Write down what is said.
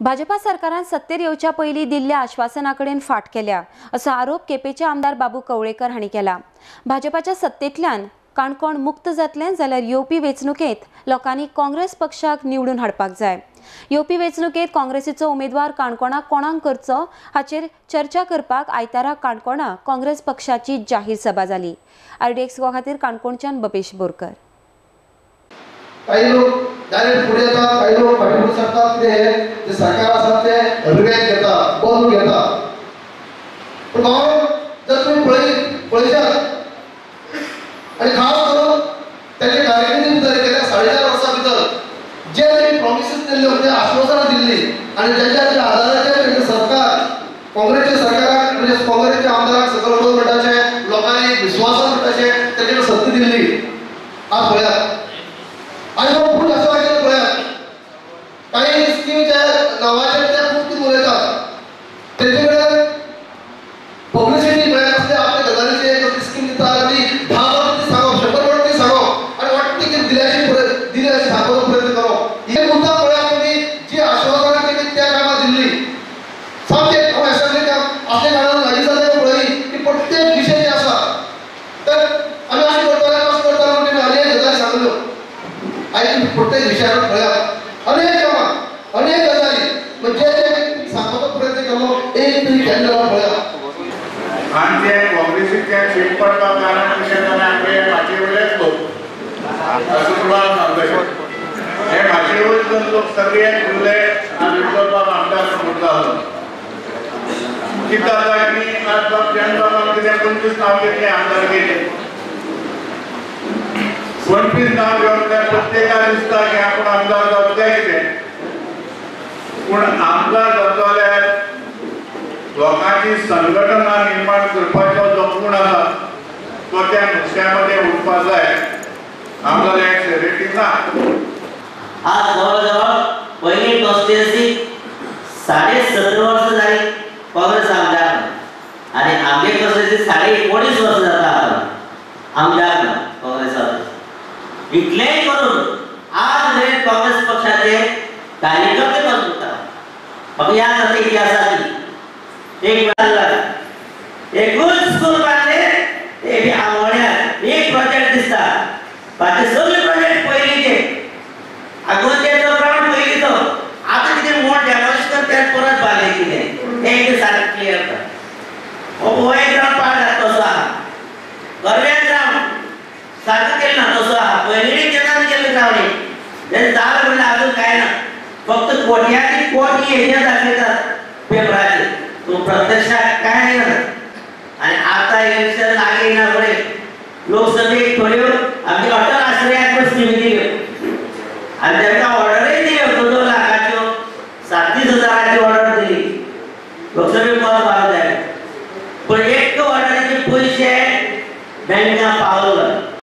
भाजपा सरकारान सत्तेर येवच्या पयलीं दिल्ल्या आश्वासनाकडेन फाट केल्या असो आरोप केपेचे आमदार बाबू कवळेकर हांणी केला। भाजपाच्या सत्तेंतल्यान काणकोण मुक्त जातलें जाल्यार येवपी वेंचणुकेंत लोकांनी काँग्रेस पक्षाक निवडून हाडपाक जाय। येवपी वेंचणुकेंत काँग्रेसीचो उमेदवार काणकोणाक कोणाक करचो हाचेर चर्चा करपाक आयतारा काणकोणा काँग्रेस पक्षाची जाहीर सभा जाली। RDX खातीर काणकोणच्यान बपेश बोरकर। काही लोक डायरेक्ट पुढे येतात, काही लोक पाठीपुढे सरतात, ते सरकार असतात ते रिवेट घेतात, बंद घेतात। पण जर तुम्ही पळयशात आणि खास करून त्यांचे कार्यक्रम भितर गेल्या 4.5 वर्सां भितर जे त्यांनी प्रॉमिसेस दिल्ले होते, आश्वासनां दिल्ली आणि ज्यांच्या आधाराचेर त्यांचे सरकार काँग्रेसचे सरकाराक म्हणजे काँग्रेसचे आमदाराक सकल गव्हर्नमेंटाचे लोकांनी विश्वासान करपाचे त्यांचे संधी दिल्ली। आज पळयात आणि खूप असं वाटतं पळयात काही स्कीमच्या नावाचेर ते खूप कितें उलयतात, तेजे कडेन पब्लिसिटी मेळत असते, आपल्या गजालीची एक स्कीम दिता ती 10 वर्स सांगप, 100 वर्स सांगप आणि वाटतं की दिले अशी दाखोवपाचो प्रयत्न करप। हे मुद्दा पळयात तुम्ही जी आश्वासनां केली त्या कामां दिल्ली सामके हांव असेंब्लीच्या असले कारणान लागीं जाल्यार पळय की प्रत्येक विशय जे आसा तर आमी अशें करतले तशें करतले म्हणून अनेक गजाली सांगल्यो। आयज प्रत्येक विशयार पळयात अनेक कामां अनेक गजाली म्हणजे जे सांगपाचो प्रयत्न केलो एक तरी केन्ना पळयात। आमचे काँग्रेसीचे सीट पडपाक कारण कशें जालें आमगे मातये वयलेच लोक असो सुरवात सांगता हे मातये वयल्यान लोक सगळे उरले आनी विरोधक आमदार समोर जालो। कितें जाता की आज जनता कितें 25 नांव घेतले आमदार गेले, 25 नांव घेवन प्रत्येकाक दिसता की आपण आमदार जावचे कितें, पूण आमदार जातलो जाल्यार लोकांची संघटना निर्माण करपाचो जो गुण आसा तो त्या नुस्त्यामध्ये उरपाक जाय। आमदार एक सेक्रेटरी ना आज जवळ पहिली कॉन्स्टिट्युएन्सी 17.5 वर्ष जाली काँग्रेस आमदार आणि आमगे कॉन्स्टिट्युएन्सी 19.5 वर्ष जाता आमदार काँग्रेसाचो। इतलेंय करून आज मेरेन काँग्रेस पक्षाचे कार्यकर्ते मजबूत आसात। म्हाका याद जाता इतिहासांतली एक एकूच स्कूल बांदले ते बी आमोण्यात एक प्रोजेक्ट दिसता, बाकी सगळे प्रोजेक्ट पयलींचे आगोंदेचो ग्राउंड पयलींचो आतां कितें मोठ डेमोलिश करतात परत बांदले कितें एक सारकें क्लियर कर। हो एक ग्राउंड पाड जाता तसो आहा, गर्वे ग्राउंड सारको केलो ना तसो आहा, पयलीं केन्ना केल्लो ग्राउंड हे जाल म्हणल्यार अजून कांय ना, फक्त कोट्याची कोटी हेजेर दाखयतात पेपराचेर, तो प्रत्यक्षात काय ना। आणि आता इलेक्शन लागीं येना फुडें लोकसभेक थोड्यो आमचे अटल आश्रयाक बसली दिल्यो आनी तांकां ऑर्डरय दिल्यो 2 लाखाच्यो 37,000ची ऑर्डर दिली लोकसभेक मत मारूंक जाय, पूण एक ऑर्डरीचे पयशे बँकां